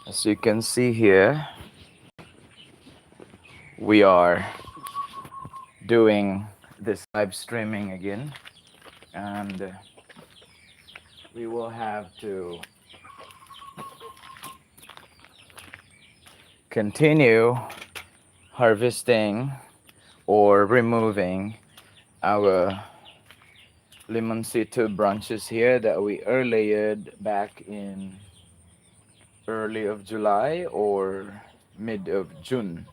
As you can see here, we are doing this live streaming again, and we will have to continue harvesting or removing our Lemonsito branches here that we earlied back in early of July or mid of June,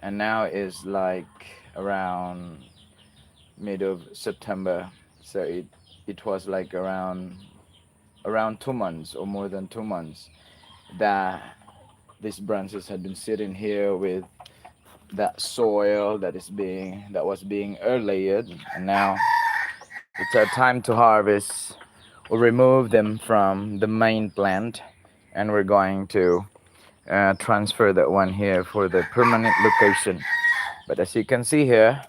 and now is like around mid of September. So it was like around 2 months or more than 2 months that these branches had been sitting here with that soil that was being earlayered, and now it's our time to harvest or remove them from the main plant, and we're going to transfer that one here for the permanent location. But as you can see here,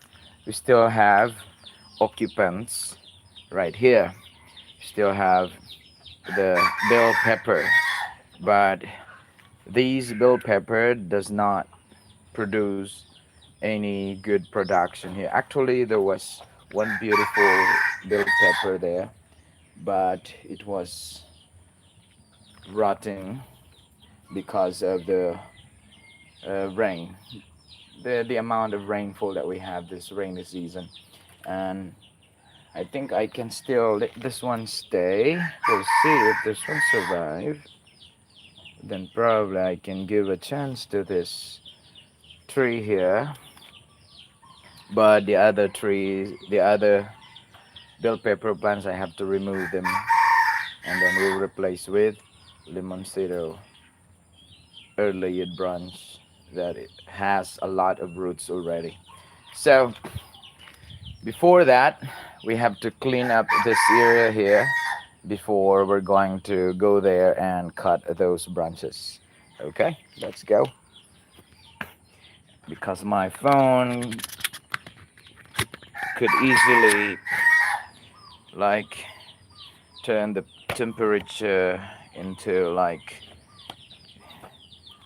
we still have occupants right here. We still have the bell pepper, but these bell pepper does not produce any good production here. Actually, there was one beautiful bell pepper there, but it was rotting because of the rain, the amount of rainfall that we have this rainy season. And I think I can still let this one stay. We'll see if this one survive. Then probably I can give a chance to this tree here. But the other trees, the other bell pepper plants, I have to remove them, and then we'll replace with Lemonsito early branch that it has a lot of roots already. So before that, we have to clean up this area here before we're going to go there and cut those branches. Okay, let's go. Because my phone could easily like turn the temperature into like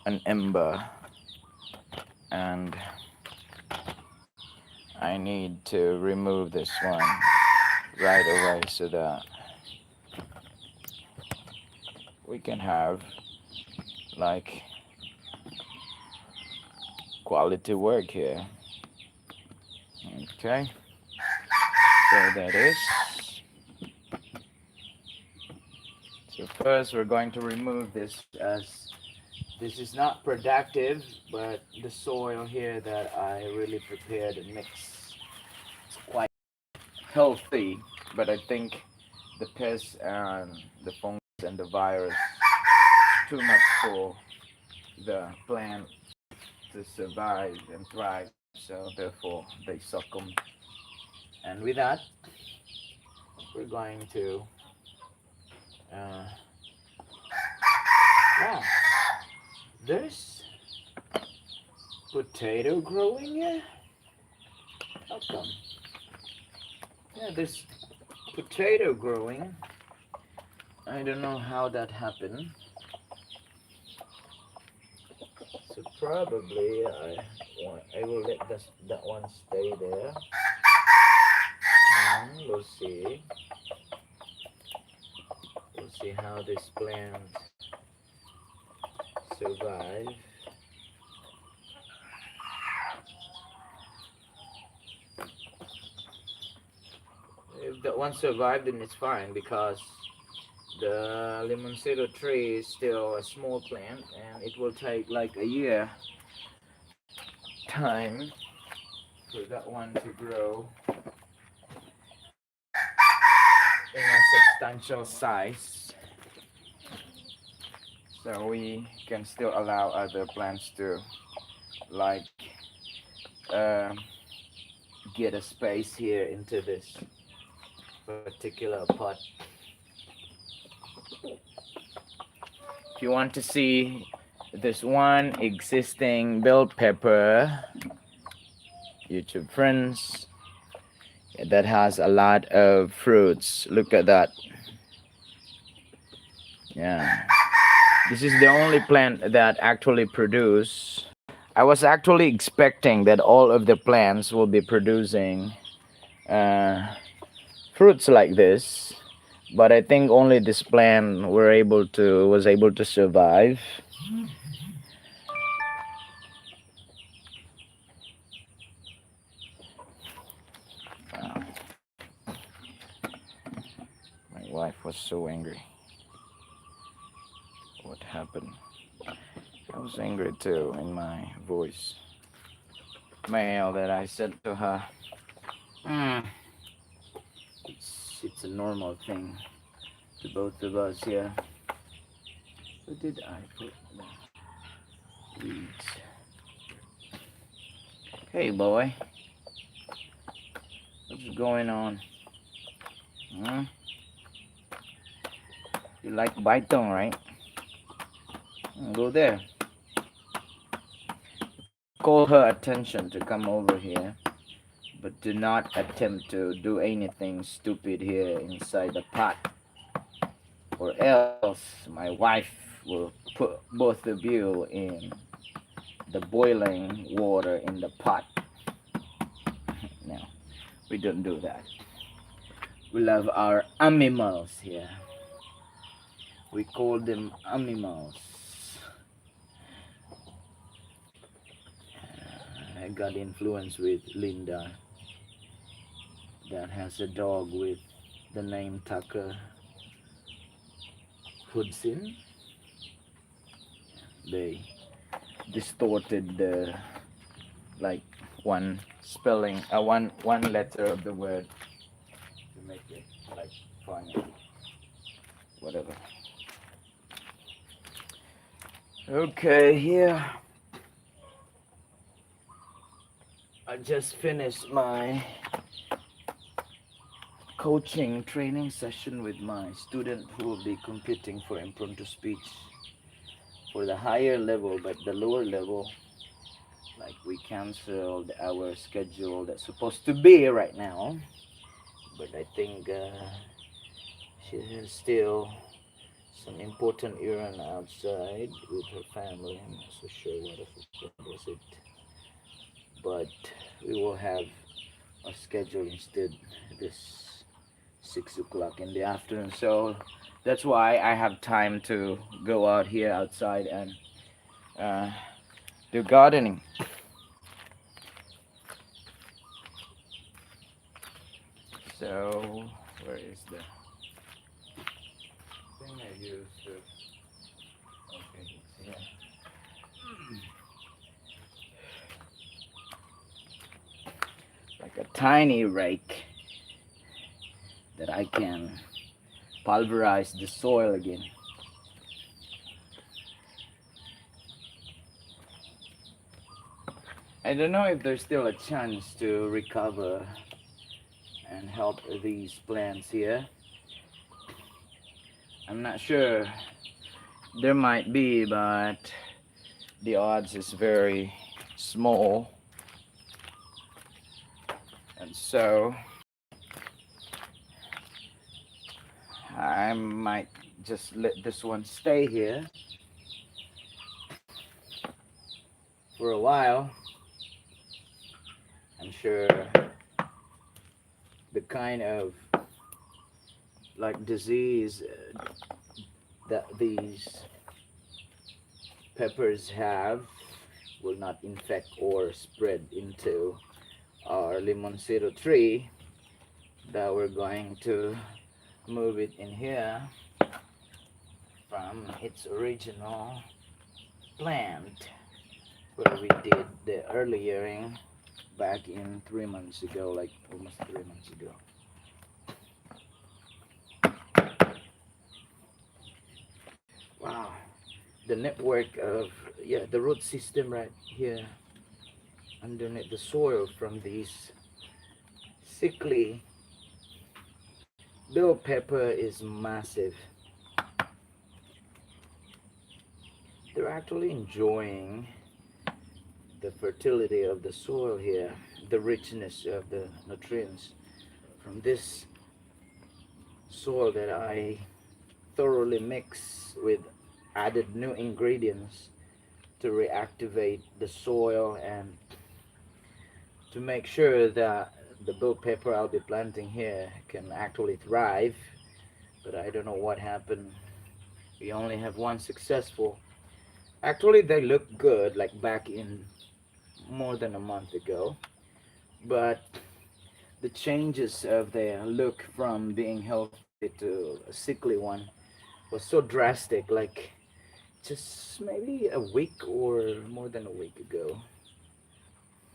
an ember, and I need to remove this one right away so that we can have like quality work here. Okay, so that is. So first we're going to remove this, as this is not productive, but the soil here that I really prepared and mixed is quite healthy, but I think the pests and the fungus and the virus is too much for the plant to survive and thrive, so therefore they succumb. And with that, we're going to uh, wow, there's potato growing here. How come? Yeah, there's potato growing. I don't know how that happened. So probably I will let that one stay there. We'll see. We'll see how this plant survive. If that one survived, then it's fine, because the Lemonsito tree is still a small plant, and it will take like a year time for that one to grow in a substantial size. So we can still allow other plants to like uh, get a space here into this particular pot. If you want to see this one existing bell pepper, YouTube friends, that has a lot of fruits. Look at that. Yeah. This is the only plant that actually produce. I was actually expecting that all of the plants will be producing uh, fruits like this, but I think only this plant was able to survive. Wow, my wife was so angry. What happened? I was angry too in my voice. Mail that I sent to her. Mm, it's a normal thing to both of us here. Where did I put the weeds? Hey boy, what's going on? Hmm? You like Baitong, right? Go there. Call her attention to come over here, but do not attempt to do anything stupid here inside the pot, or else my wife will put both of you in the boiling water in the pot. No, we don't do that. We love our animals here. We call them animals. I got influence with Linda that has a dog with the name Tucker Hudson. They distorted the like one spelling, one letter of the word to make it like funny, whatever. Okay, here I just finished my coaching training session with my student who will be competing for impromptu speech for the higher level, but the lower level, like we canceled our schedule that's supposed to be right now. But I think she has still some important errand outside with her family. I'm not so sure what is it, but we will have a schedule instead this 6 o'clock in the afternoon. So that's why I have time to go out here outside and uh, do gardening. So where is the thing I used to? Okay, it's here. Like a tiny rake that I can pulverize the soil again. I don't know if there's still a chance to recover and help these plants here. I'm not sure. There might be, but the odds is very small. And so I might just let this one stay here for a while. I'm sure the kind of like disease that these peppers have will not infect or spread into our Lemonsito tree, that we're going to move it in here from its original plant where we did the early yearing back in 3 months ago, like almost 3 months ago. Wow, the network of, yeah, the root system right here underneath the soil from these sickly bell pepper is massive. They're actually enjoying the fertility of the soil here, the richness of the nutrients from this soil that I thoroughly mix with added new ingredients to reactivate the soil and to make sure that the bell pepper I'll be planting here can actually thrive. But I don't know what happened. We only have one successful. Actually, they look good like back in more than a month ago. But the changes of their look from being healthy to a sickly one was so drastic, like just maybe a week or more than a week ago.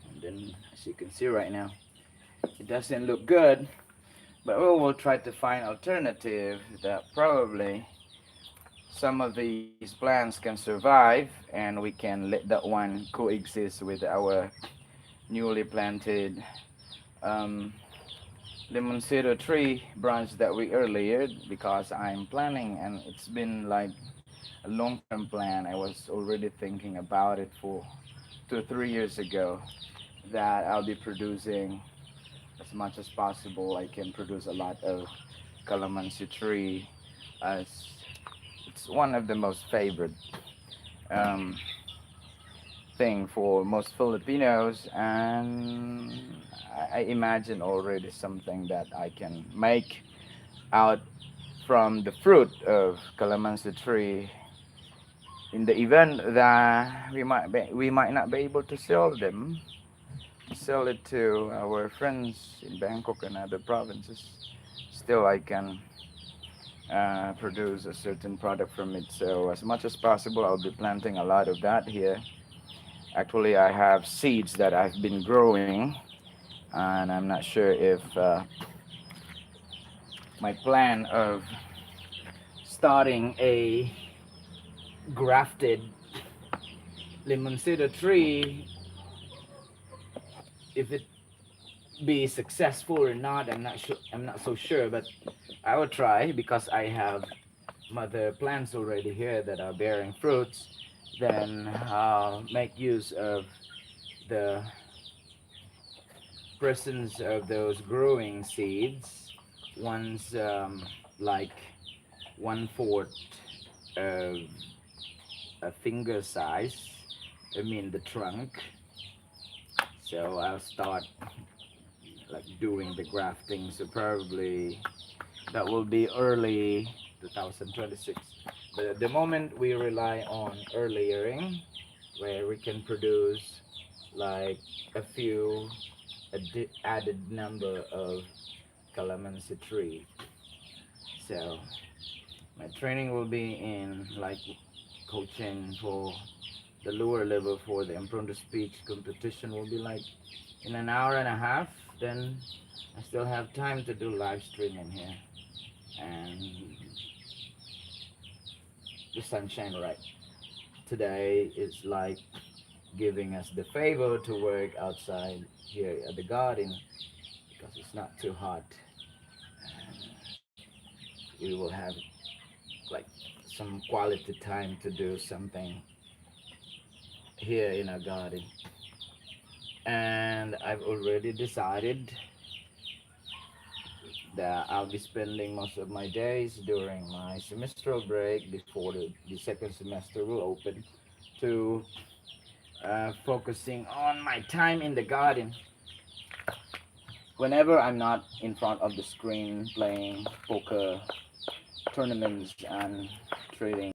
And then, as you can see right now, it doesn't look good, but we will try to find alternative that probably some of these plants can survive and we can let that one coexist with our newly planted um, Lemonsito tree branch that we earlier, because I'm planning, and it's been like a long-term plan. I was already thinking about it for 2 or 3 years ago that I'll be producing as much as possible. I can produce a lot of calamansi tree, as it's one of the most favorite um, thing for most Filipinos, and I imagine already something that I can make out from the fruit of calamansi tree in the event that we might not be able to sell it to our friends in Bangkok and other provinces. Still, I can produce a certain product from it. So as much as possible, I'll be planting a lot of that here. Actually, I have seeds that I've been growing, and I'm not sure if my plan of starting a grafted Lemonsito tree, if it be successful or not, I'm not sure. I'm not so sure, but I will try because I have mother plants already here that are bearing fruits. Then I'll make use of the presence of those growing seeds. One's like 1/4 of a finger size. I mean the trunk. So I'll start like doing the grafting. So probably that will be early 2026. But at the moment we rely on early yearing, where we can produce like a few added number of calamansi tree. So my training will be in like coaching for the lower level for the impromptu speech competition will be like in an hour and a half. Then I still have time to do live streaming here, and the sunshine right today is like giving us the favor to work outside here at the garden because it's not too hot, and we will have like some quality time to do something here in our garden. And I've already decided that I'll be spending most of my days during my semestral break before the second semester will open to focusing on my time in the garden. Whenever I'm not in front of the screen playing poker tournaments and trading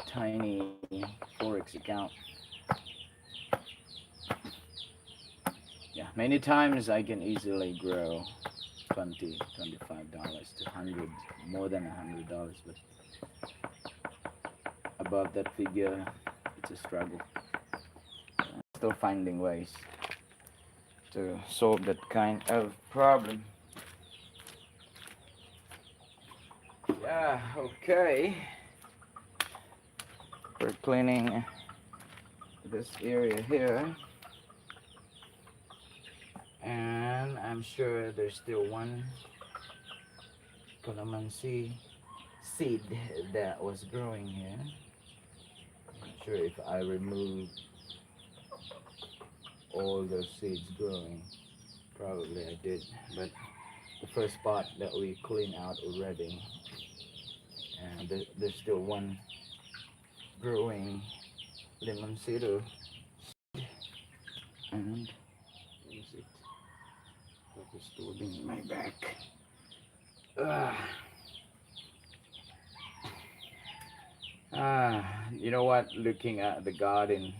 tiny forex account, yeah, many times I can easily grow 20, $25 to 100, more than $100, but above that figure, it's a struggle. Still finding ways to solve that kind of problem. Yeah, okay. We're cleaning this area here, and I'm sure there's still one calamansi seed that was growing here. I'm not sure if I remove all those seeds growing. Probably I did, but the first part that we clean out already, and there's still one growing Lemonsito, and what is it? What is stored in my back? Ah, you know what? Looking at the garden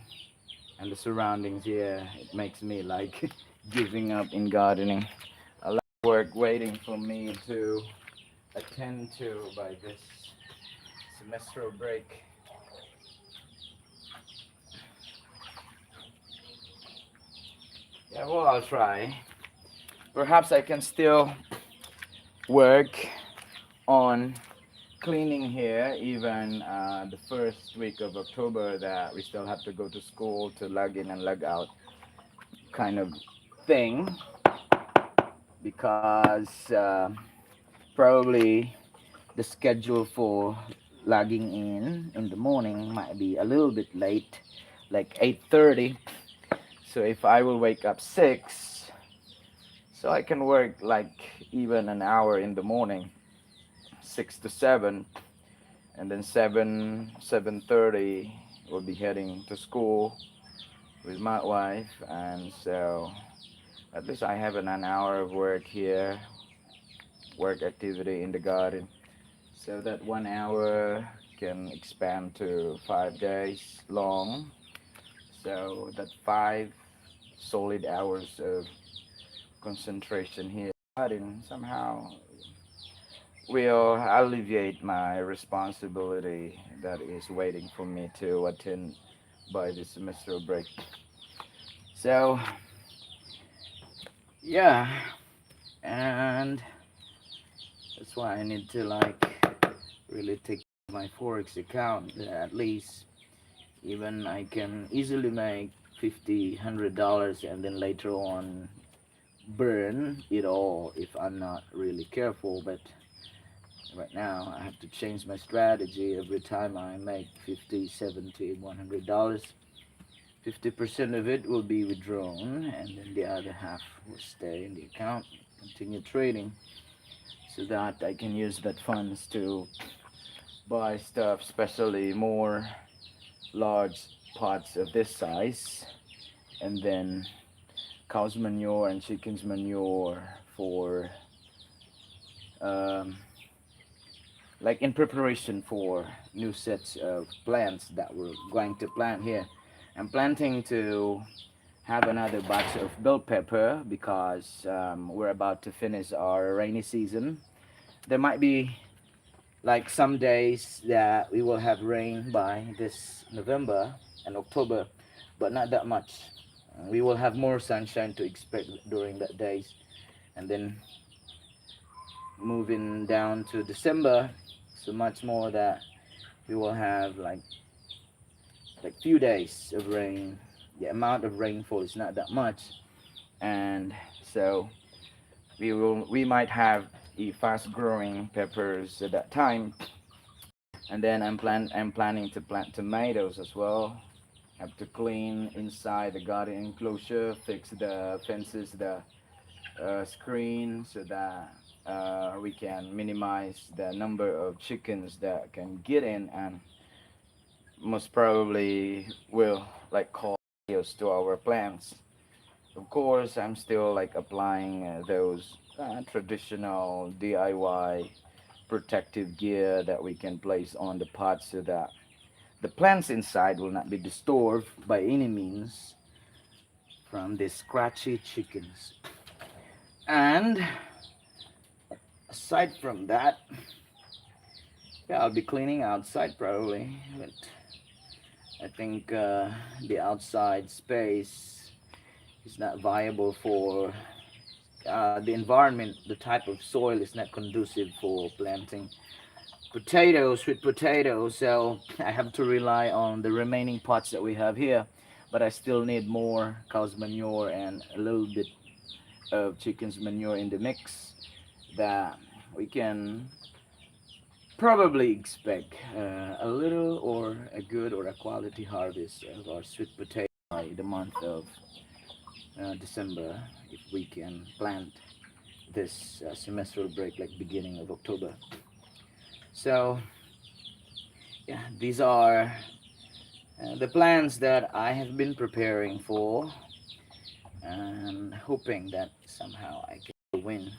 and the surroundings here, it makes me like giving up in gardening. A lot of work waiting for me to attend to by this semestral break. Yeah, well, I'll try. Perhaps I can still work on cleaning here, even the first week of October, that we still have to go to school to log in and log out kind of thing, because probably the schedule for logging in the morning might be a little bit late, like 8:30. So if I will wake up 6, so I can work like even an hour in the morning, 6 to 7, and then 7:30 we'll be heading to school with my wife, and so at least I have an hour of work here, work activity in the garden, so that 1 hour can expand to 5 days long, so that 5 solid hours of concentration here garden somehow will alleviate my responsibility that is waiting for me to attend by the semester break. So yeah, and that's why I need to like really take my forex account. At least even I can easily make 50 $100, and then later on burn it all if I'm not really careful. But right now I have to change my strategy every time I make 50, 70, $100. 50% of it will be withdrawn, and then the other half will stay in the account, continue trading, so that I can use that funds to buy stuff, especially more large pots of this size, and then cow's manure and chicken's manure for um, like in preparation for new sets of plants that we're going to plant here. I'm planting to have another batch of bell pepper because we're about to finish our rainy season. There might be like some days that we will have rain by this November and October, but not that much. We will have more sunshine to expect during that days, and then moving down to December, so much more that we will have like few days of rain. The amount of rainfall is not that much, and so we might have a fast growing peppers at that time. And then I'm planning to plant tomatoes as well. Have to clean inside the garden enclosure, fix the fences, the screen, so that we can minimize the number of chickens that can get in, and most probably will like cause chaos to our plants. Of course, I'm still like applying those traditional DIY protective gear that we can place on the pots, so that the plants inside will not be disturbed by any means from the scratchy chickens. And aside from that, yeah, I'll be cleaning outside probably, but I think the outside space is not viable for the environment. The type of soil is not conducive for planting potatoes, sweet potatoes. So I have to rely on the remaining pots that we have here, but I still need more cow's manure and a little bit of chicken's manure in the mix, that we can probably expect a little or a good or a quality harvest of our sweet potato by the month of December, if we can plant this semestral break like beginning of October. So yeah, these are the plans that I have been preparing for and hoping that somehow I can win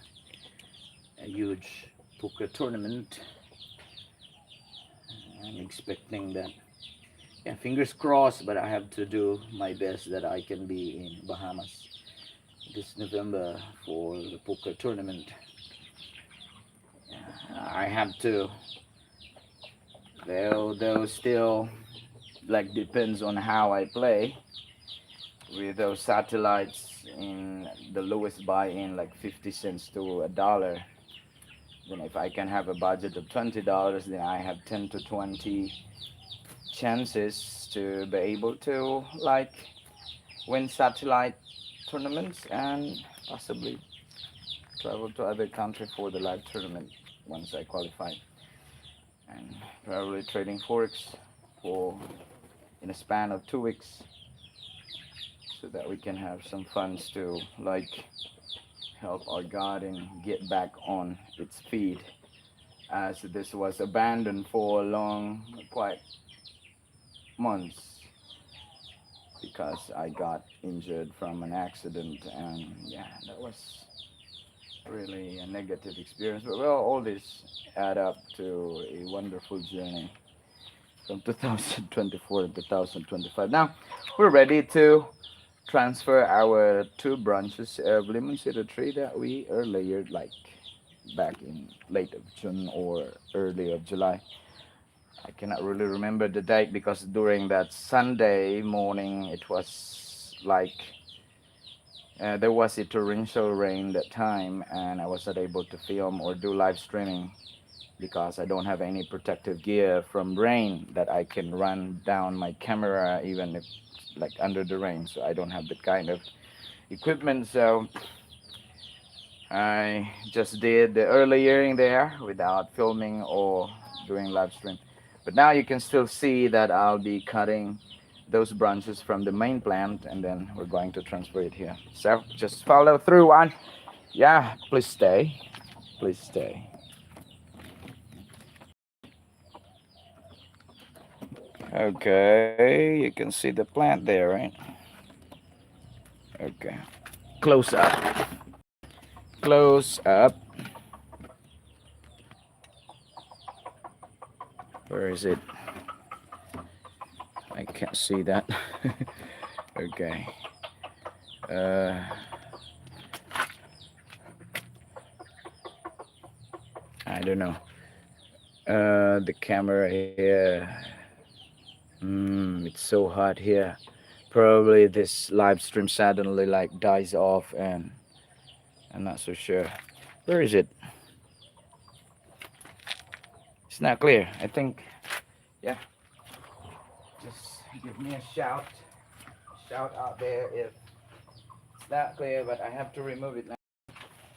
a huge poker tournament. I'm expecting that. Yeah, fingers crossed, but I have to do my best that I can be in Bahamas this November for the poker tournament. I have to, though still like depends on how I play with those satellites in the lowest buy-in like 50 cents to a dollar. Then if I can have a budget of $20, then I have 10 to 20 chances to be able to like win satellite tournaments and possibly travel to other country for the live tournament once I qualify, and probably trading forex for in a span of 2 weeks so that we can have some funds to like help our garden get back on its feet, as this was abandoned for long quite months because I got injured from an accident, and yeah, that was really a negative experience. But well, all this add up to a wonderful journey from 2024 to 2025. Now we're ready to transfer our two branches of Lemonsito tree that we earlier like back in late of June or early of July. I cannot really remember the date because during that Sunday morning it was like there was a torrential rain that time, and I was not able to film or do live streaming because I don't have any protective gear from rain that I can run down my camera even if like under the rain. So I don't have that kind of equipment. So I just did the early hearing there without filming or doing live stream. But now you can still see that I'll be cutting those branches from the main plant, and then we're going to transfer it here. So just follow through on. Yeah, please stay. Please stay. Okay, you can see the plant there, right? Okay. Close up. Close up. Where is it? I can't see that. Okay. Uh, I don't know. The camera here. It's so hot here. Probably this live stream suddenly like dies off, and I'm not so sure. Where is it? It's not clear. I think, yeah. Just give me a shout. Shout out there if it's not clear, but I have to remove it now.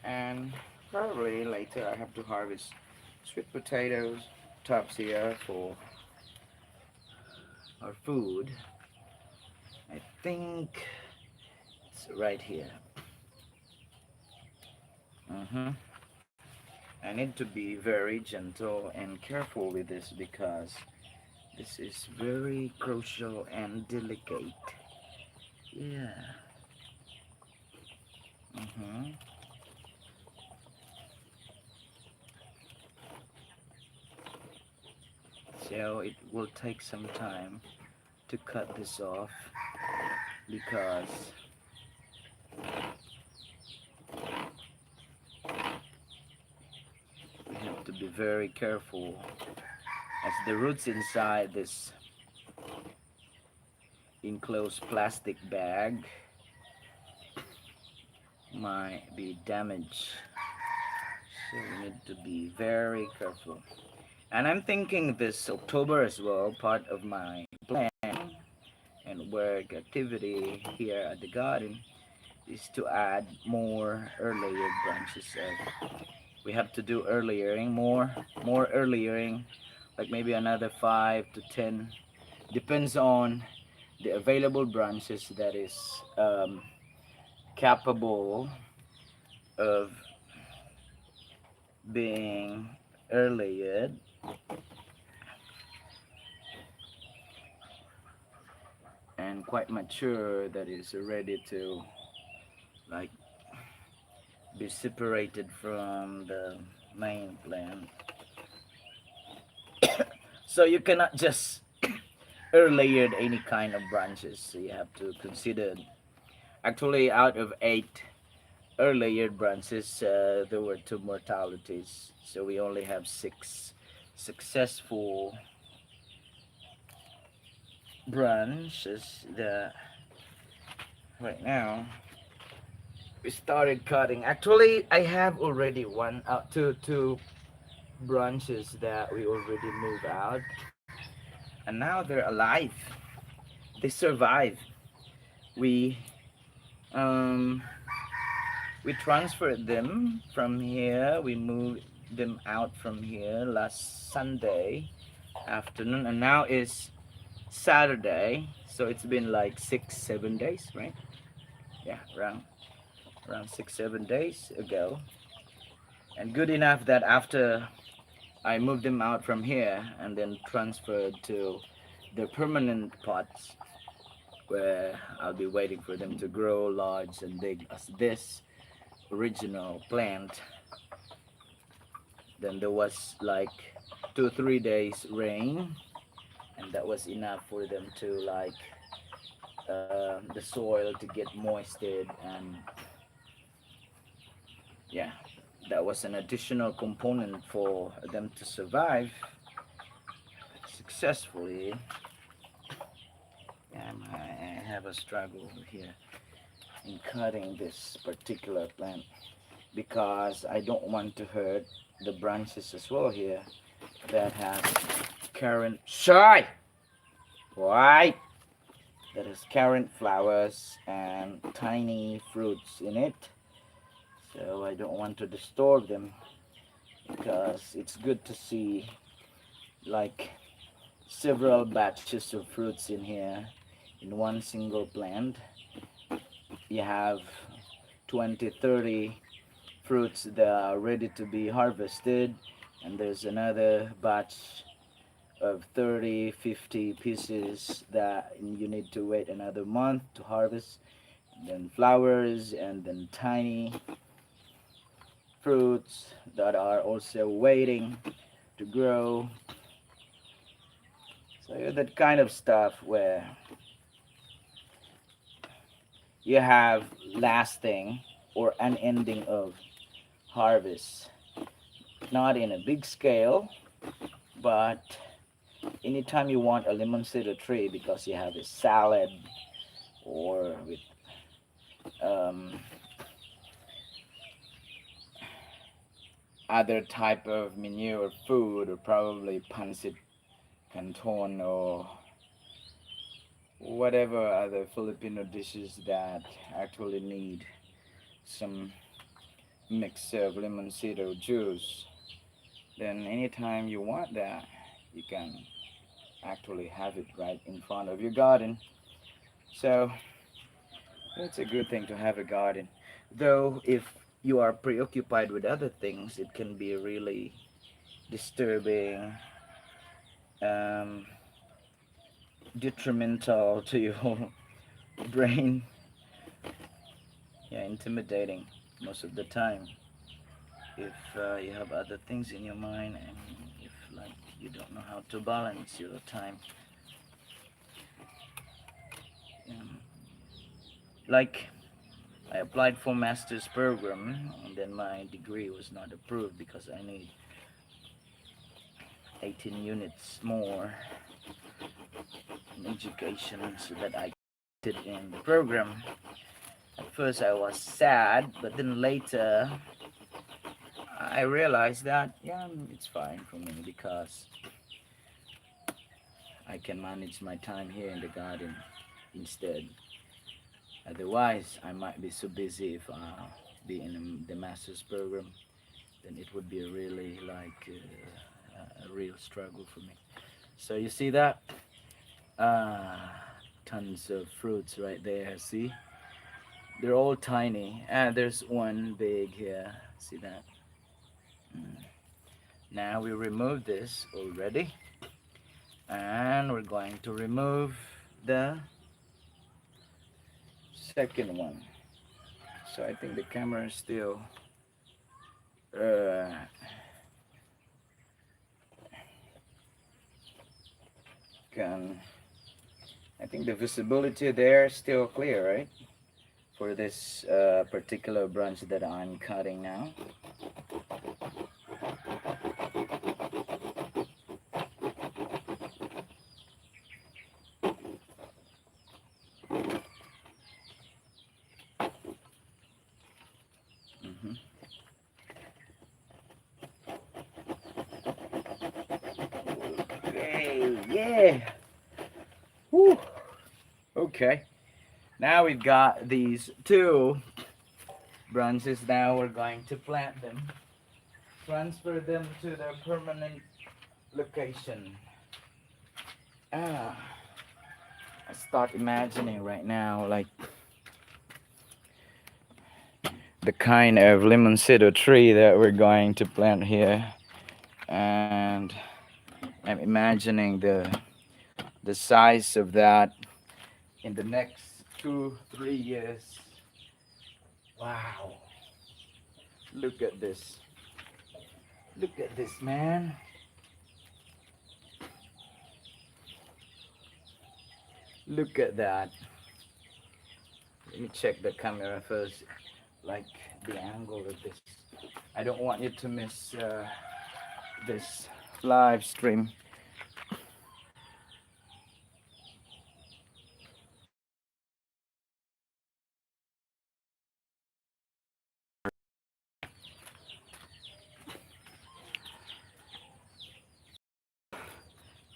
And probably later I have to harvest sweet potatoes, tops here for our food. I think it's right here. hmm I need to be very gentle and careful with this because this is very crucial and delicate. Yeah. hmm So it will take some time to cut this off because we have to be very careful as the roots inside this enclosed plastic bag might be damaged. So we need to be very careful. And I'm thinking this October as well, part of my plan and work activity here at the garden is to add more earlier branches of, we have to do earliering, more earliering, like maybe another 5 to 10, depends on the available branches that is capable of being earlier. and quite mature that is ready to like be separated from the main plant. So you cannot just layered any kind of branches. So you have to consider. Actually, out of 8 layered branches, there were 2 mortalities. So we only have 6 successful branches that right now we started cutting. Actually, I have already one out two branches that we already moved out, and now they're alive. They survive. We um we transferred them from here. We moved them out from here last Sunday afternoon, and now is Saturday. So it's been like 6 7 days, right? Yeah, around 6 7 days ago. And good enough that after I moved them out from here and then transferred to the permanent pots where I'll be waiting for them to grow large and big as this original plant. Then there was like 2 3 days rain, and that was enough for them to like the soil to get moisted, and yeah, that was an additional component for them to survive successfully. I have a struggle here in cutting this particular plant because I don't want to hurt the branches as well here that has current shy white that has current flowers and tiny fruits in it. So I don't want to disturb them because it's good to see like several batches of fruits in here in one single plant. You have 20 30 fruits that are ready to be harvested, and there's another batch of 30 50 pieces that you need to wait another month to harvest, and then flowers, and then tiny fruits that are also waiting to grow. So yeah, that kind of stuff where you have lasting or an ending of harvest, not in a big scale, but anytime you want a lemonsito tree because you have a salad or with um, other type of manure food, or probably pancit canton or whatever other Filipino dishes that actually need some mix of lemonsito juice, then anytime you want that, you can actually have it right in front of your garden. So it's a good thing to have a garden. Though if you are preoccupied with other things, it can be really disturbing, um, detrimental to your brain. Yeah, intimidating most of the time if you have other things in your mind, and if like you don't know how to balance your time. um, like I applied for master's program, and then my degree was not approved because I need 18 units more in education so that I did in the program. At first I was sad, but then later I realized that yeah, it's fine for me because I can manage my time here in the garden instead. Otherwise, I might be so busy if I be in the master's program, then it would be a really like a real struggle for me. So you see that? Tons of fruits right there. See, they're all tiny. There's one big here. See that? Mm. Now we remove this already, and we're going to remove the second one. So I think the camera is still uh, can. I think the visibility there is still clear, right? For this particular branch that I'm cutting now. Hmm. Okay, yeah. Woo. Okay. Now we've got these two branches. Now we're going to plant them, transfer them to their permanent location. Ah, I start imagining right now, like the kind of lemonsito tree that we're going to plant here, and I'm imagining the size of that in the next 2 3 years. Wow, look at this, look at this, man. Look at that. Let me check the camera first, like the angle of this. I don't want you to miss this live stream.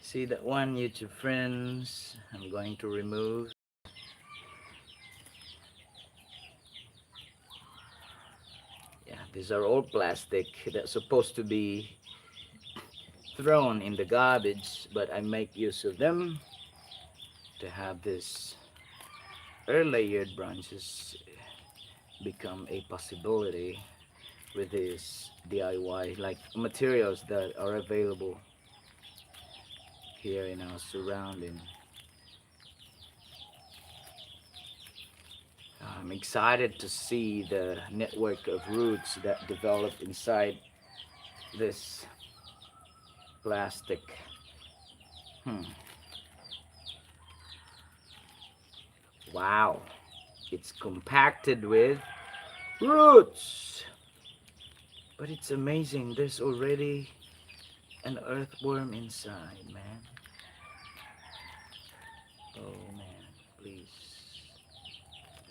See that one, YouTube friends? I'm going to remove. Yeah, these are all plastic that's supposed to be thrown in the garbage, but I make use of them to have this layered branches become a possibility with this DIY like materials that are available here in our surrounding. I'm excited to see the network of roots that develop inside this plastic. Hmm. Wow, it's compacted with roots. But it's amazing, there's already an earthworm inside, man. Oh man, please.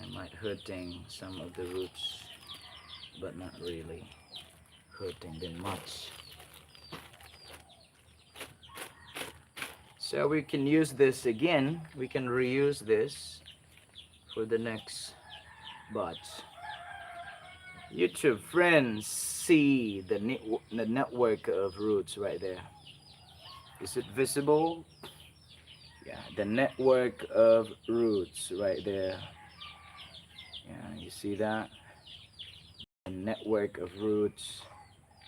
I might hurting some of the roots, but not really hurting them much. So we can use this again. We can reuse this for the next batch. YouTube friends, see the network of roots right there. Is it visible? Yeah, the network of roots right there. Yeah, you see that? The network of roots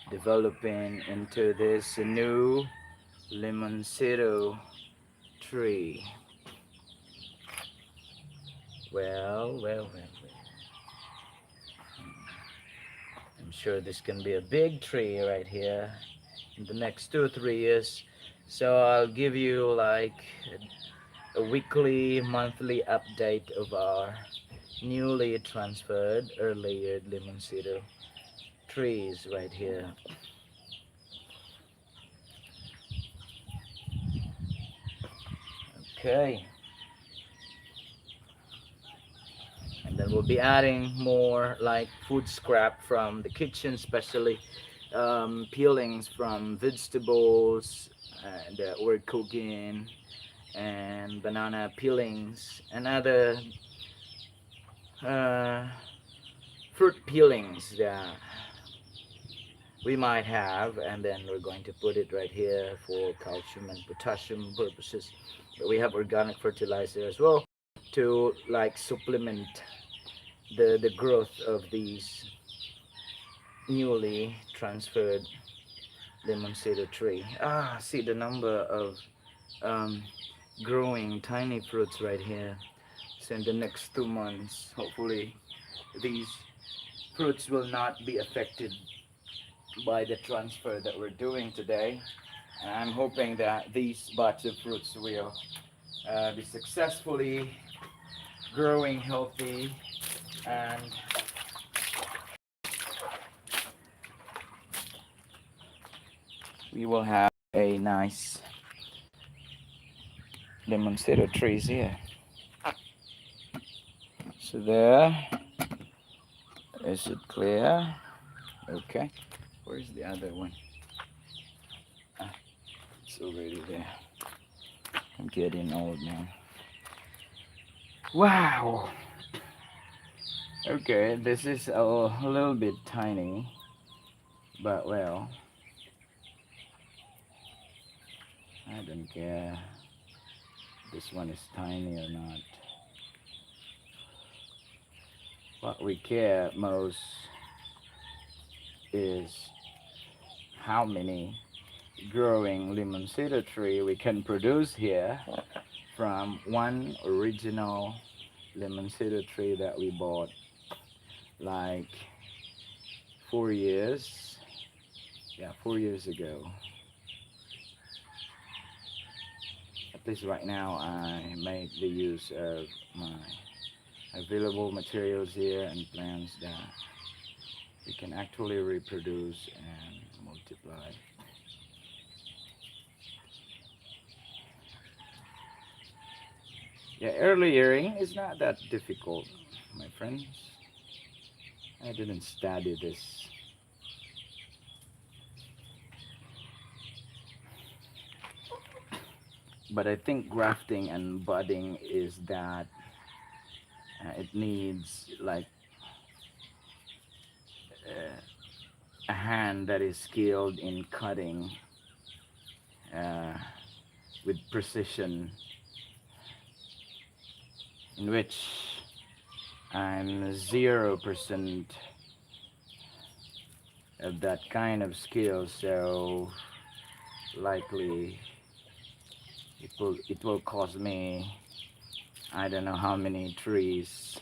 developing into this new Lemonsito tree. Well. I'm sure this can be a big tree right here in the next 2 or 3 years. So I'll give you like a weekly, monthly update of our newly transferred or layered Lemonsito trees right here. Okay. And then we'll be adding more like food scrap from the kitchen, especially peelings from vegetables that we're cooking, and banana peelings and other uh, fruit peelings that we might have, and then we're going to put it right here for calcium and potassium purposes. But we have organic fertilizer as well to like supplement the growth of these newly transferred Lemonsito tree. Ah, see the number of um, growing tiny fruits right here. So in the next 2 months, hopefully, these fruits will not be affected by the transfer that we're doing today. And I'm hoping that these batch of fruits will be successfully growing healthy, and we will have a nice Lemonsito trees here. So there, is it clear? Okay. Where's the other one? Ah, it's already there. I'm getting old now. Wow. Okay, this is a little bit tiny, but well, I don't care. This one is tiny or not. What we care most is how many growing Lemonsito tree we can produce here from one original Lemonsito tree that we bought like 4 years, yeah, 4 years ago. At least right now I make the use of my available materials here and plants that we can actually reproduce and multiply. Yeah, early earring is not that difficult, my friends. I didn't study this. But I think grafting and budding is that it needs like uh, a hand that is skilled in cutting uh, with precision, in which I'm 0% of that kind of skill, so likely it will cost me I don't know how many trees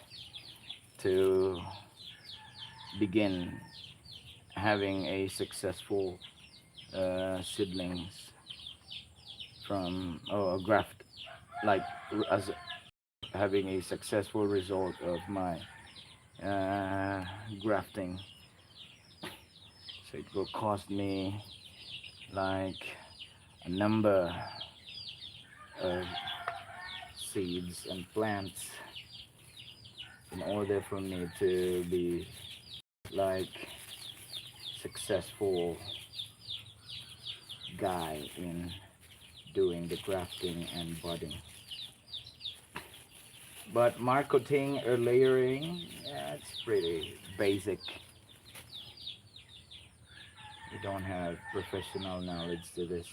to begin having a successful seedlings from a graft, like as having a successful result of my uh, grafting. So it will cost me like a number of seeds and plants in order for me to be like successful guy in doing the grafting and budding. But marketing or layering, yeah, it's pretty basic. We don't have professional knowledge to this.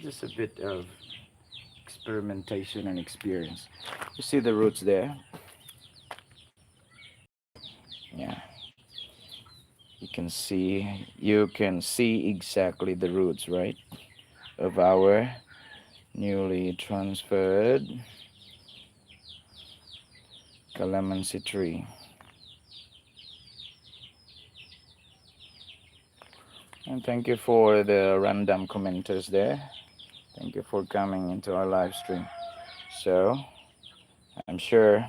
Just a bit of experimentation and experience. You see the roots there? Yeah. You can see exactly the roots, right? Of our newly transferred calamansi tree. And thank you for the random commenters there. Thank you for coming into our live stream. So, I'm sure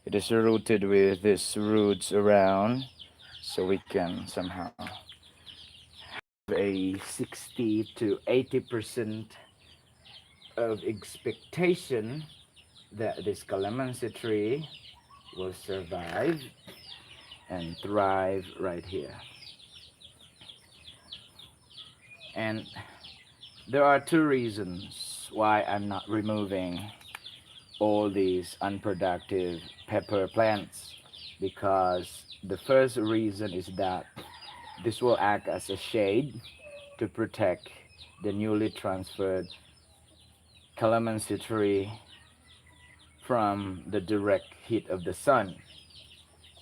it is rooted with these roots around, so we can somehow have a 60 to 80% of expectation that this calamansi tree will survive and thrive right here. And there are two reasons why I'm not removing all these unproductive pepper plants, because the first reason is that this will act as a shade to protect the newly transferred calamansi tree from the direct heat of the sun.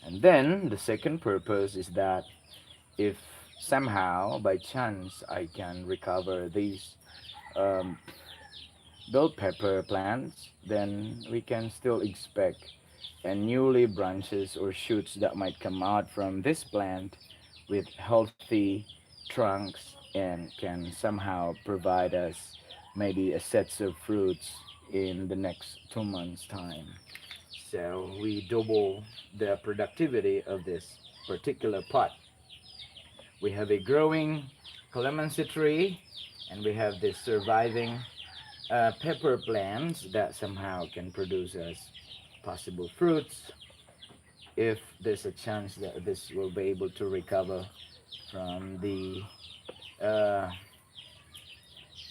And then the second purpose is that if somehow by chance I can recover these um, bell pepper plants, then we can still expect and newly branches or shoots that might come out from this plant with healthy trunks and can somehow provide us maybe a sets of fruits in the next 2 months time. So we double the productivity of this particular pot. We have a growing clemency tree, and we have this surviving pepper plants that somehow can produce us possible fruits if there's a chance that this will be able to recover from the uh,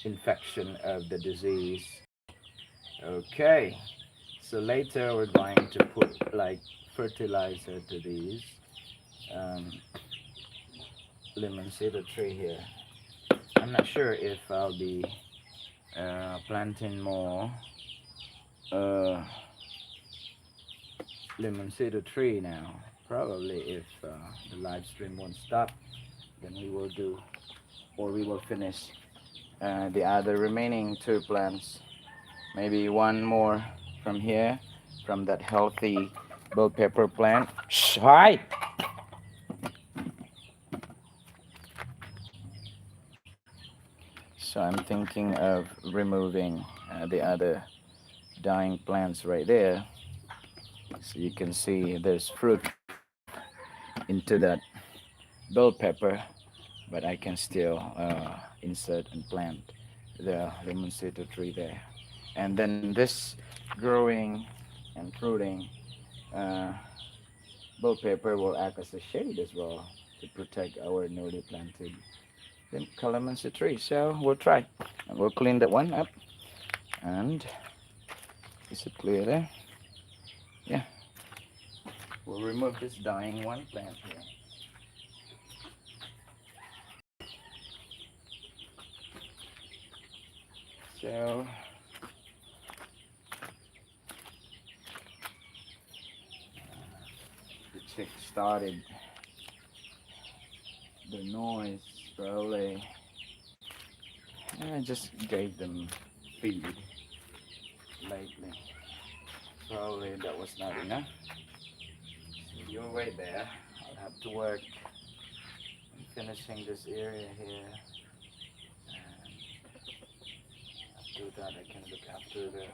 infection of the disease. Okay, so later we're going to put like fertilizer to these um, Lemonsito tree here. I'm not sure if I'll be planting more uh, Lemonsito tree now. Probably if the live stream won't stop, then we will do, or we will finish the other remaining two plants. Maybe one more from here, from that healthy bell pepper plant. Shh, hi! So I'm thinking of removing the other dying plants right there. So you can see there's fruit into that bell pepper, but I can still insert and plant the Lemonsito tree there. And then this growing and fruiting uh, bell pepper will act as a shade as well to protect our newly planted calamansi tree. So we'll try. And we'll clean that one up. And is it clear there? Yeah. We'll remove this dying one plant here. So the chick started the noise probably. I just gave them feed lately. Probably that was not enough. So you wait there. I'll have to work on finishing this area here. And after that I can look after the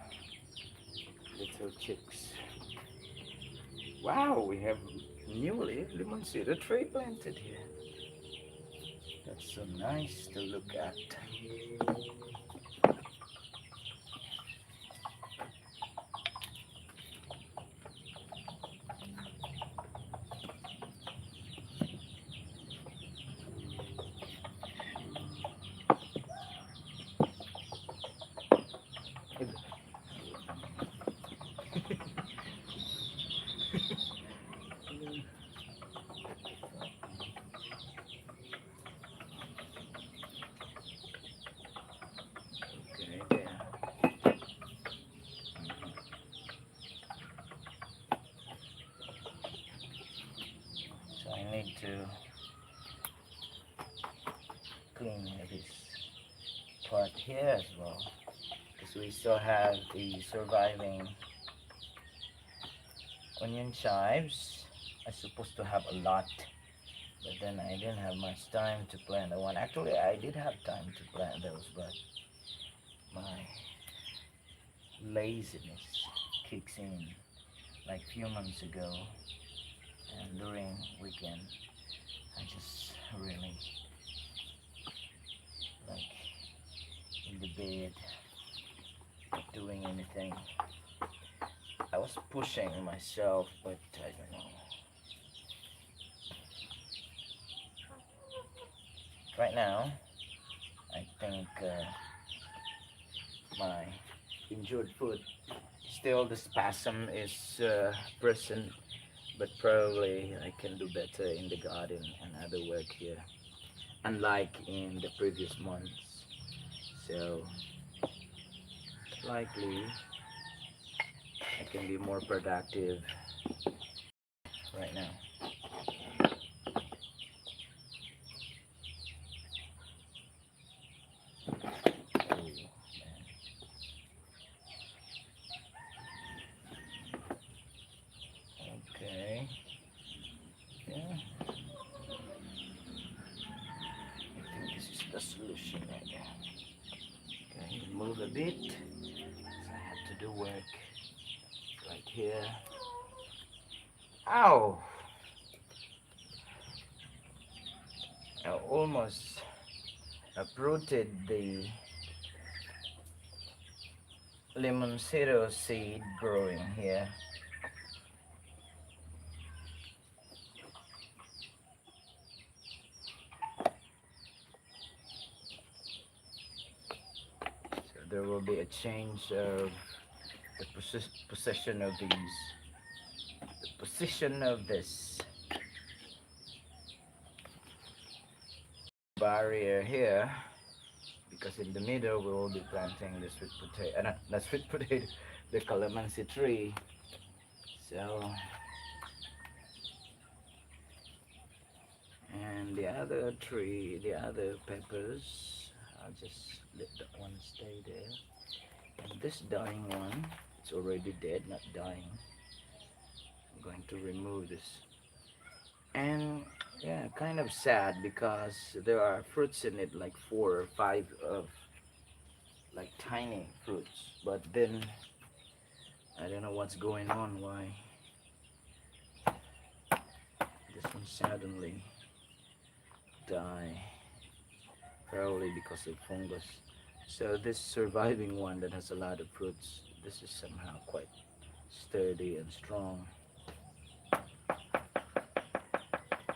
little chicks. Wow, we have newly Lemonsito tree planted here. That's so nice to look at. Okay, there. So I need to clean this part here as well, because we still have the surviving onion chives. I'm supposed to have a lot, but then I didn't have much time to plant the one. Actually, I did have time to plant those, but my laziness kicks in like few months ago, and during weekend I just really like in the bed, not doing anything. I was pushing myself, but I don't know. Right now, I think my injured foot, still the spasm is present, but probably I can do better in the garden and other work here, unlike in the previous months. So likely I can be more productive right now. Oh, man. it. So I had to do work right here. Ow! I almost uprooted the Lemonsito seed growing here. So there will be a change of the position of these. The position of this barrier here, because in the middle we will be planting the sweet potato, not sweet potato, the calamansi tree. So, and the other tree, the other peppers, I'll just let that one stay there. And this dying one, it's already dead, not dying. I'm going to remove this. And yeah, kind of sad because there are fruits in it, like 4 or 5 of like tiny fruits. But then I don't know what's going on, why this one suddenly die, probably because of fungus. So this surviving one that has a lot of fruits, this is somehow quite sturdy and strong.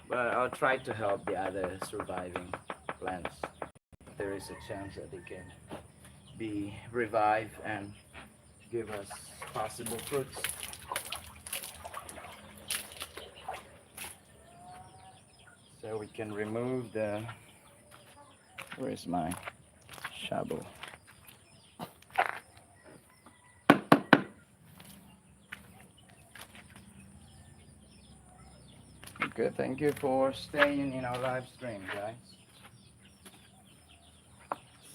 But I'll try to help the other surviving plants. There is a chance that they can be revived and give us possible fruits. So we can remove the, where is my shovel? Okay, thank you for staying in our live stream, guys.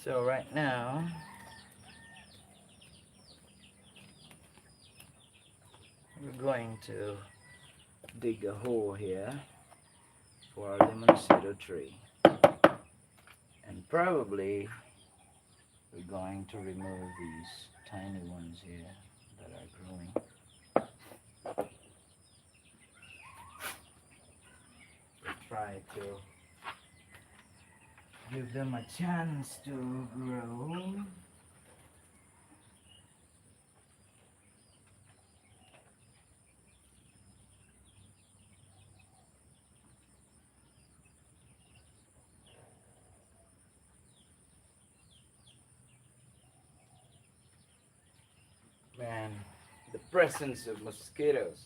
So right now, we're going to dig a hole here for our Lemonsito tree. And probably we're going to remove these tiny ones here that are growing. We'll try to give them a chance to grow. Man, the presence of mosquitoes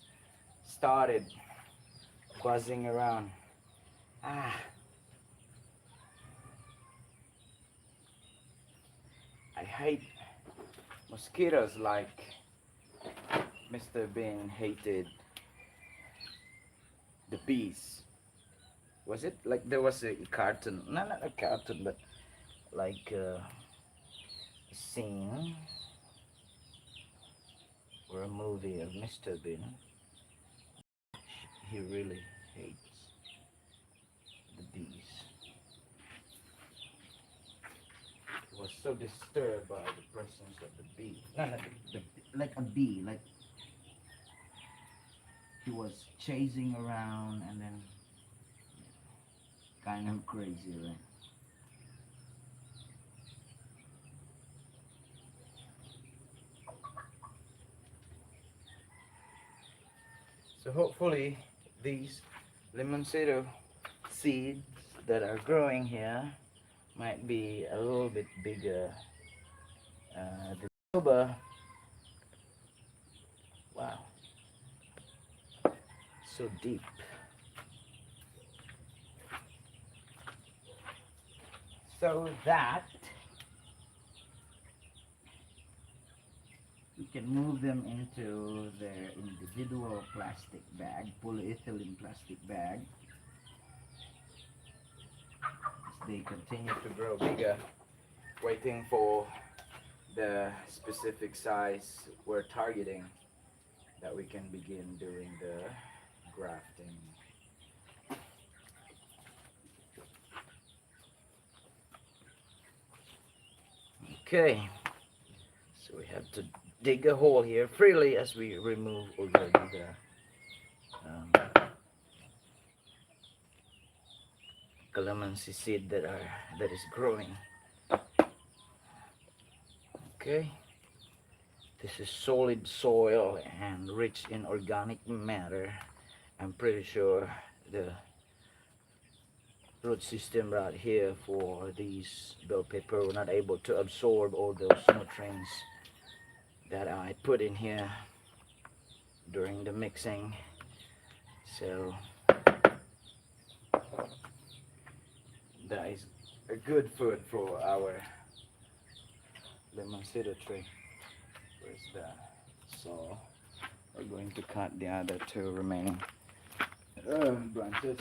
started buzzing around. Ah, I hate mosquitoes like Mr. Bean hated the bees. Was it like there was a cartoon? No, not a cartoon, but like a scene or a movie of Mr. Bean. He really hates the bees. He was so disturbed by the presence of the bee. No, no, like a bee, like he was chasing around and then kind of crazy, right? So hopefully these Lemonsito seeds that are growing here might be a little bit bigger. The tuber, wow, so deep. So that we can move them into their individual plastic bag, polyethylene plastic bag, as they continue to grow bigger, waiting for the specific size we're targeting, that we can begin doing the grafting. Okay, So we have to dig a hole here freely as we remove already the calamansi seed that is growing. Okay, this is solid soil and rich in organic matter. I'm pretty sure the root system right here for these bell pepper were not able to absorb all those nutrients that I put in here during the mixing. So that is a good food for our Lemonsito tree. Where's that? So we're going to cut the other two remaining branches.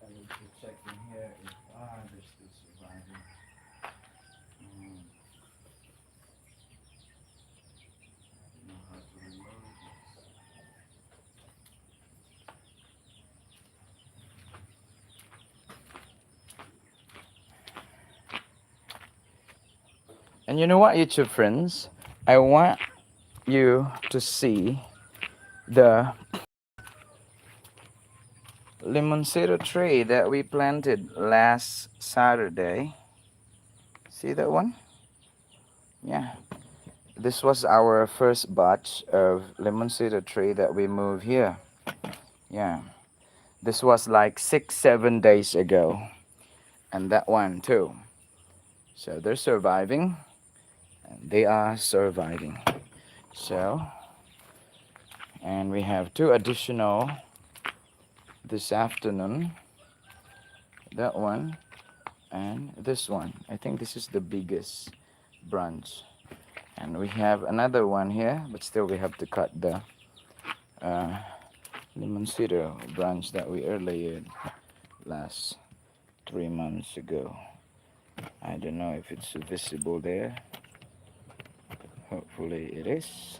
I need to check in here if they're still surviving. I don't know how to reload this. And you know what, YouTube friends? I want you to see the Lemonsito tree that we planted last Saturday. See that one? Yeah. This was our first batch of Lemonsito tree that we moved here. Yeah. This was like 6-7 days ago. And that one too. So they're surviving. And they are surviving. So, and we have two additional this afternoon. That one and this one. I think this is the biggest branch. And we have another one here, but still we have to cut the Lemonsito branch that we earlier last 3 months ago. I don't know if it's visible there. Hopefully it is.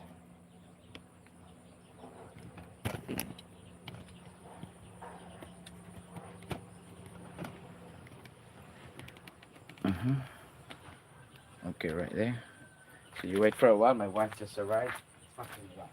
Okay, right there. So you wait for a while. My wife just arrived. Fucking wife.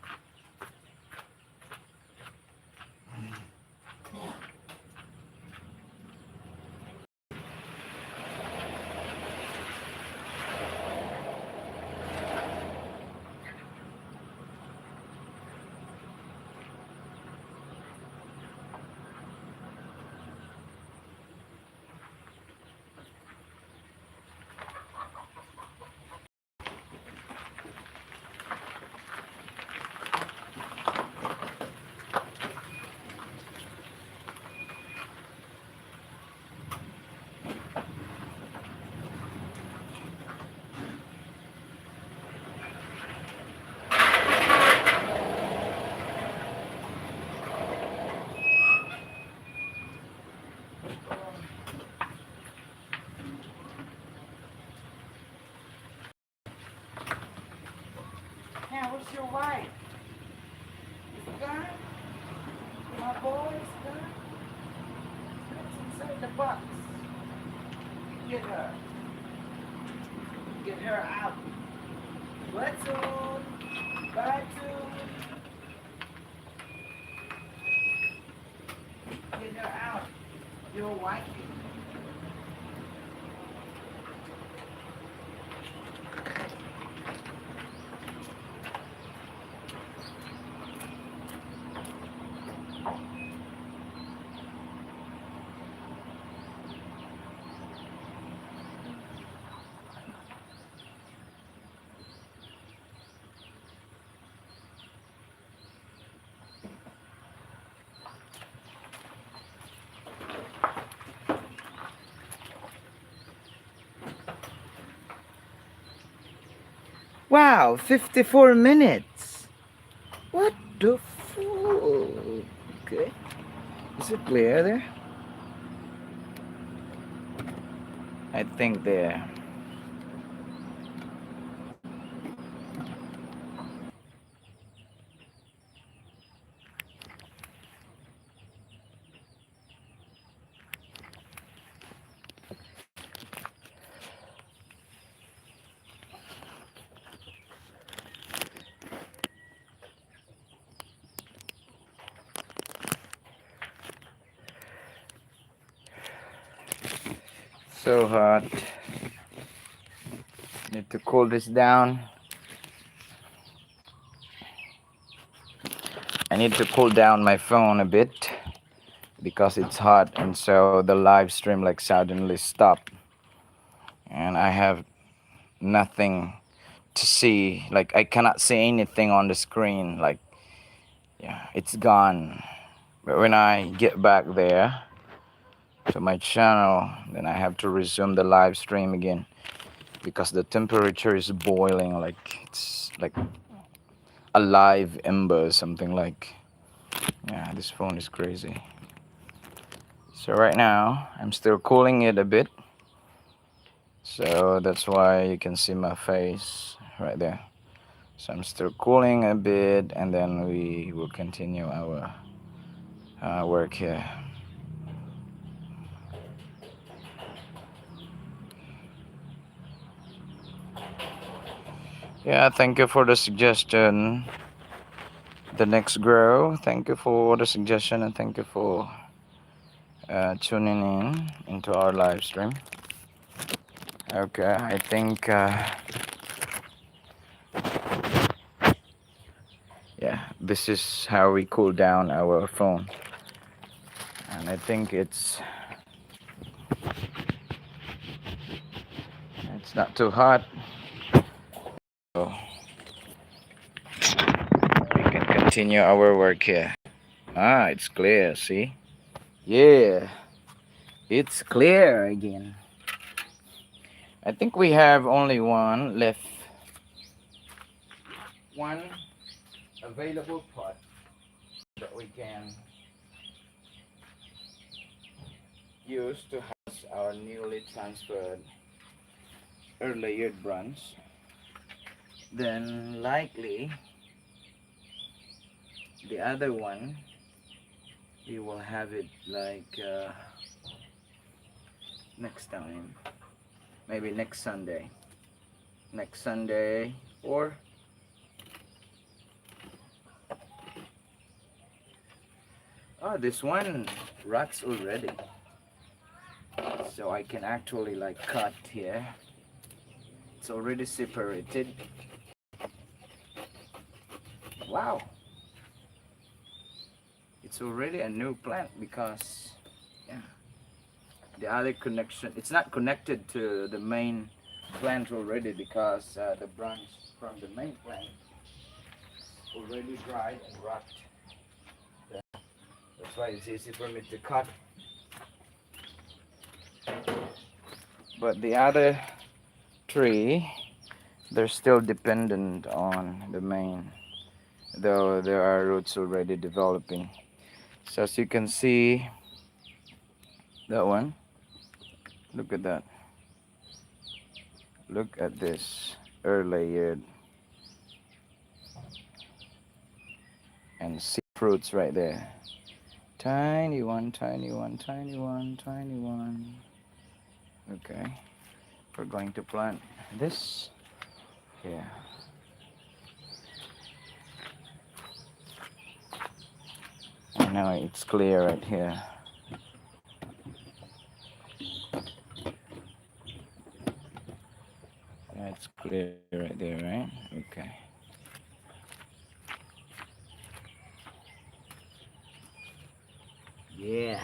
Yeah, where's your wife? Is it gone? My boy is gone? It's inside the box. Get her. Get her out. What's on? Batu. Get her out. Your wife. Wow, 54 minutes. What the fool? Okay. Is it clear there? I think there. So hot. Need to cool this down. I need to cool down my phone a bit because it's hot, and so the live stream like suddenly stopped, and I have nothing to see. Like I cannot see anything on the screen. Like yeah, it's gone. But when I get back there to my channel, then I have to resume the live stream again because the temperature is boiling. Like it's like a live ember, something like. Yeah, this phone is crazy. So right now I'm still cooling it a bit. So that's why you can see my face right there. So I'm still cooling a bit, and then we will continue our work here. Yeah, thank you for the suggestion. The next grow. Thank you for the suggestion, and thank you for tuning in into our live stream. Okay, I think yeah, this is how we cool down our phone, and I think it's not too hot, so we can continue our work here. Ah, it's clear. See? Yeah, it's clear again. I think we have only one left. One available pot that we can use to house our newly transferred or layered branch. Then likely the other one we will have it like next time, maybe next Sunday. Next Sunday, or oh, this one rots already, so I can actually like cut here. It's already separated. Wow, it's already a new plant because yeah, the other connection, it's not connected to the main plant already because the branch from the main plant already dried and rotted. That's why it's easy for me to cut. But the other tree, they're still dependent on the main, though there are roots already developing. So as you can see, that one, look at that. Look at this early layered and see fruits right there. Tiny one, tiny one, tiny one, tiny one. Okay, we're going to plant this here. And now it's clear right here. That's clear right there, right? Okay. Yeah.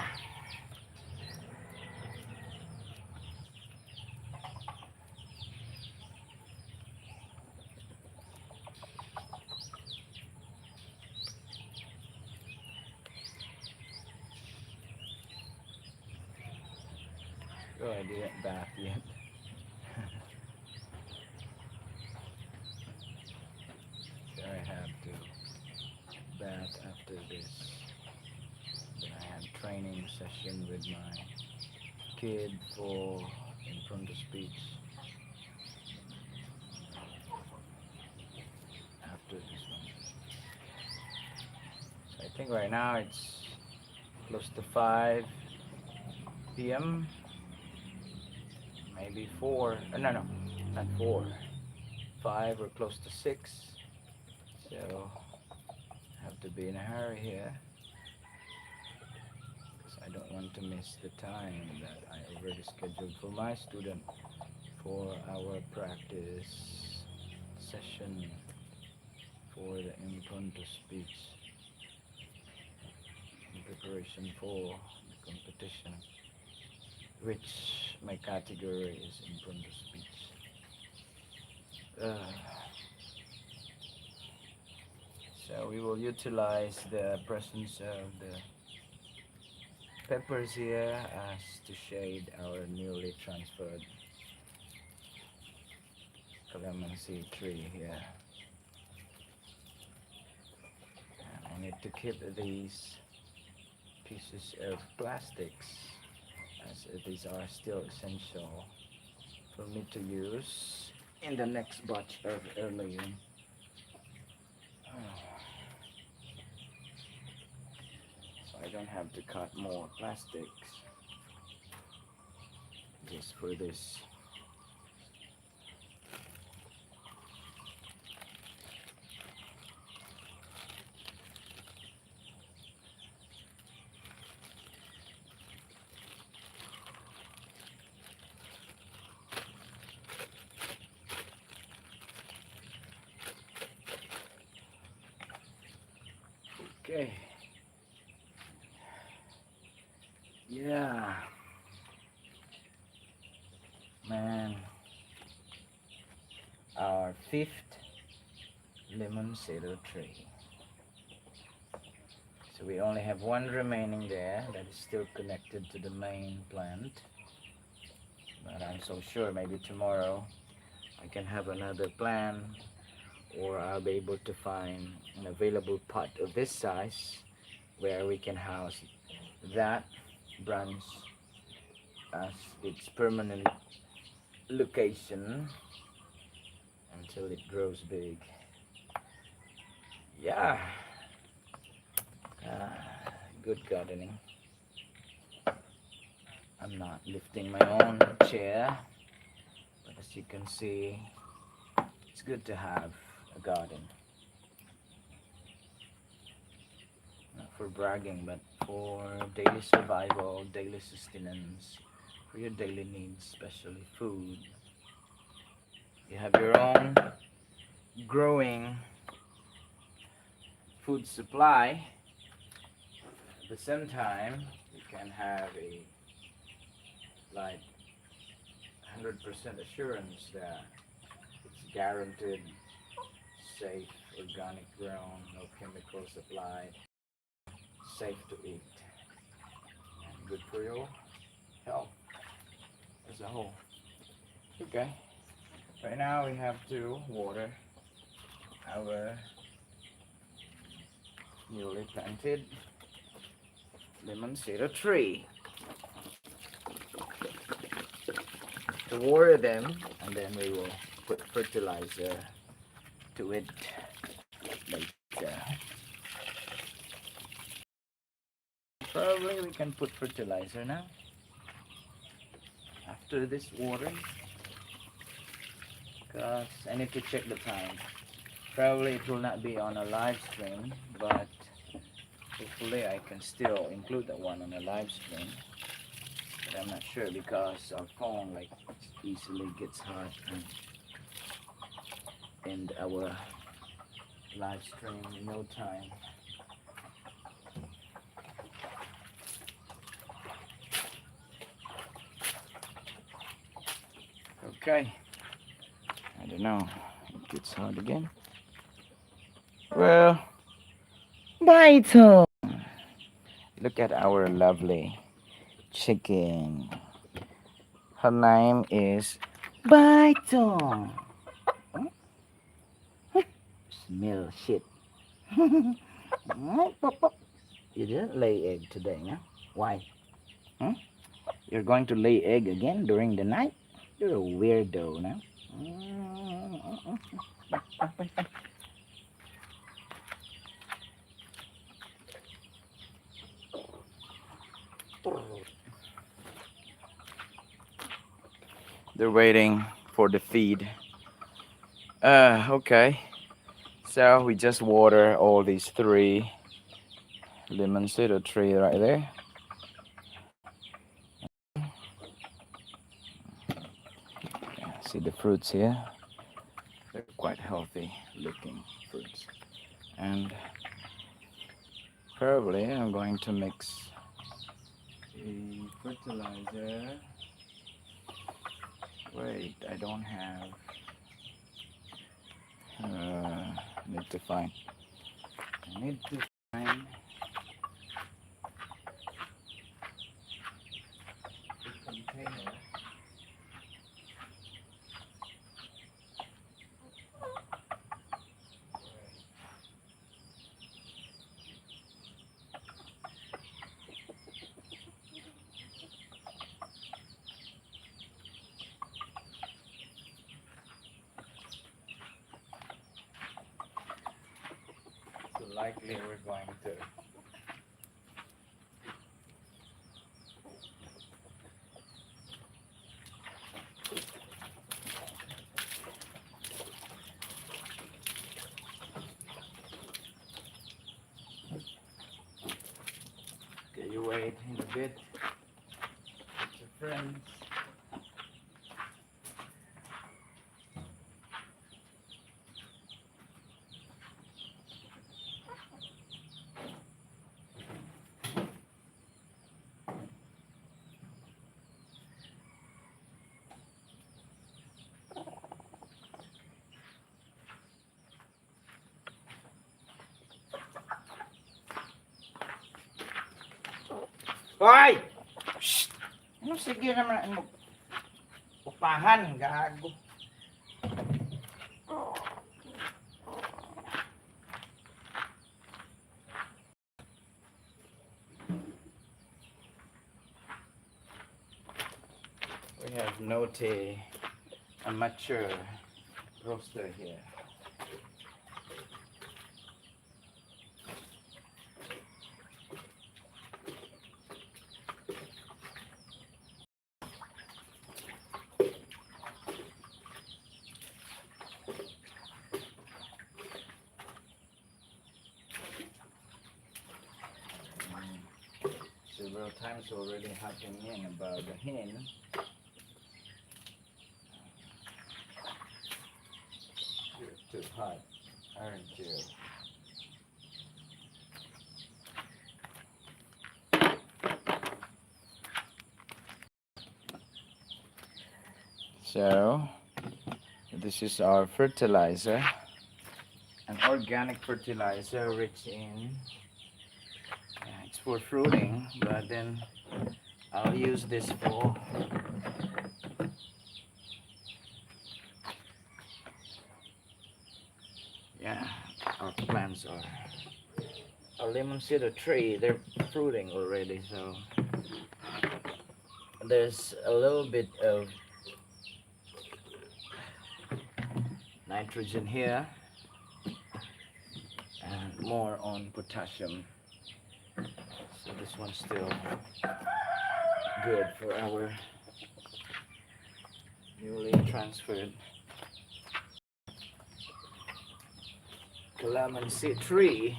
Oh, I didn't bath yet. So I have to bath after this. Then I have training session with my kid for in front of speech after this one. So I think right now it's close to 5 p.m. Maybe 4. No, no, not 4. 5 or close to 6. So I have to be in a hurry here because I don't want to miss the time that I already scheduled for my student for our practice session for the impromptu speech in preparation for the competition, which my category is impromptu speech. Uh, so we will utilize the presence of the peppers here as to shade our newly transferred calamansi tree here. And I need to keep these pieces of plastics as these are still essential for me to use in the next batch of heirloom. So I don't have to cut more plastics just for this. Okay. Yeah. Man. Our fifth Lemonsito tree. So we only have one remaining there that is still connected to the main plant. But I'm so sure maybe tomorrow I can have another plant, or I'll be able to find an available pot of this size where we can house that branch as its permanent location until it grows big. Yeah, good gardening. I'm not lifting my own chair, but as you can see, it's good to have a garden. Not for bragging, but for daily survival, daily sustenance, for your daily needs, especially food. You have your own growing food supply. At the same time, you can have a like 100% assurance that it's guaranteed, safe, organic grown, no chemicals applied, safe to eat, and good for your health as a whole. Okay, right now we have to water our newly planted Lemonsito tree. To water them, and then we will put fertilizer to it later. Probably we can put fertilizer now after this watering, because I need to check the time. Probably it will not be on a live stream, but hopefully I can still include that one on a live stream. But I'm not sure because our phone like easily gets hot and our live stream in no time. Okay, I don't know, it gets hot again. Well, Bito, look at our lovely chicken. Her name is Bito. Smell shit. You didn't lay egg today, no? Why? Hmm? You're going to lay egg again during the night? You're a weirdo, no? They're waiting for the feed. Okay. So we just water all these three lemon cedar tree right there. see the fruits here. They're quite healthy looking fruits. And probably I'm going to mix a fertilizer. Wait, I don't have. Need to find. I need to find the container. So likely we're going to okay, you wait in a bit. It's your friends. Hoy! Shh! Ano sige naman mo? Upahan, gago. We have Note, a mature roaster here. Several times already happening about the hen. You're too hot, aren't you? So, this is our fertilizer, an organic fertilizer rich in, it's for fruiting, but then I'll use this for our plants are a Lemonsito tree, they're fruiting already, so there's a little bit of nitrogen here and more on potassium, so this one's still good for our newly transferred calamansi tree.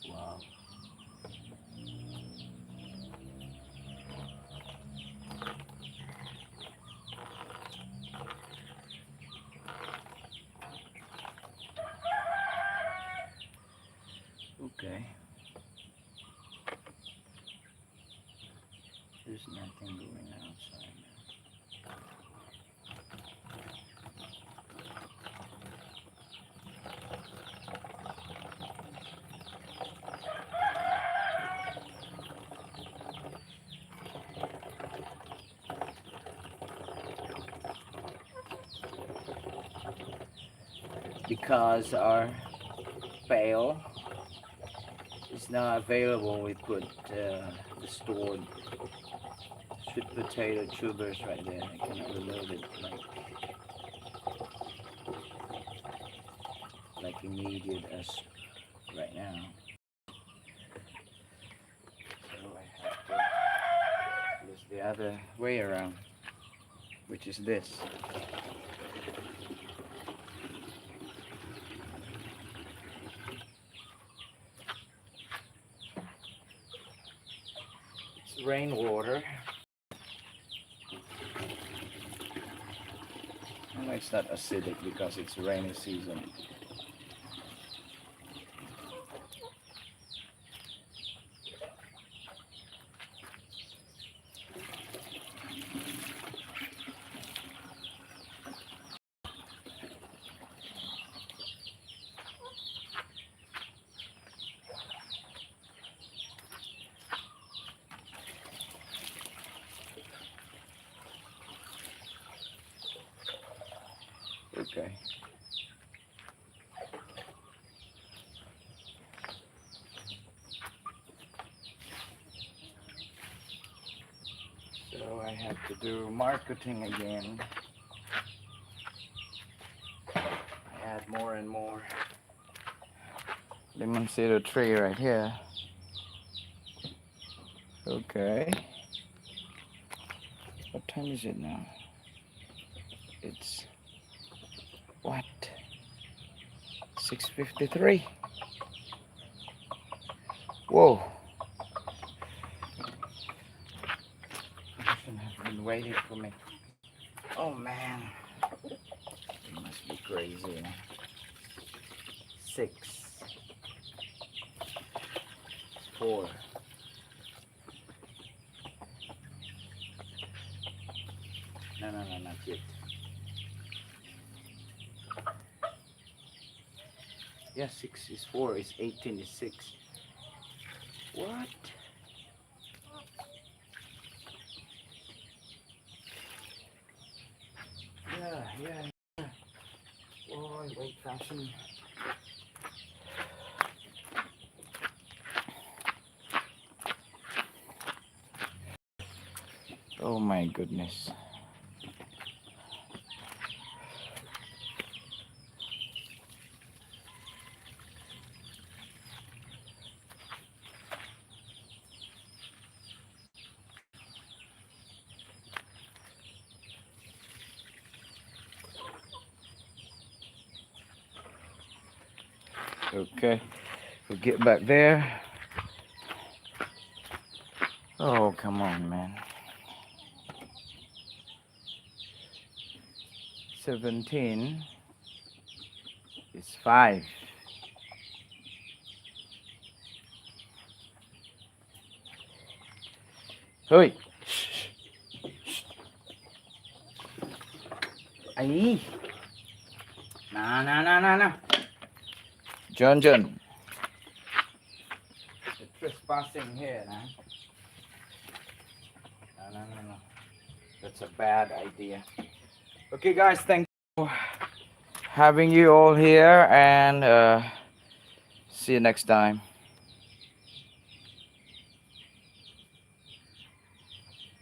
Wow. Okay. There's nothing going outside now. Because our pail is not available, we put the stored sweet potato tubers right there. I cannot remove it like immediate as right now. So I have to use the other way around. which is this. It's rainwater. No, it's not acidic because it's rainy season. Okay. So I have to do marketing again. I add more and more Lemonsito tree right here. Okay. What time is it now? It's what? 6:53. Whoa. Person has been waiting for me. Oh man. It must be crazy. 6, 4. No, not yet. Yeah, 6 is 4, is 18 is 6. What? Yeah. Oh, wait, fashion. Oh my goodness. Okay, we'll get back there. Oh, come on, man. 17 is 5. Hey. Shh. Ay. No. John. You're trespassing here, man. No. That's a bad idea. Okay, guys, thanks for having you all here, and see you next time.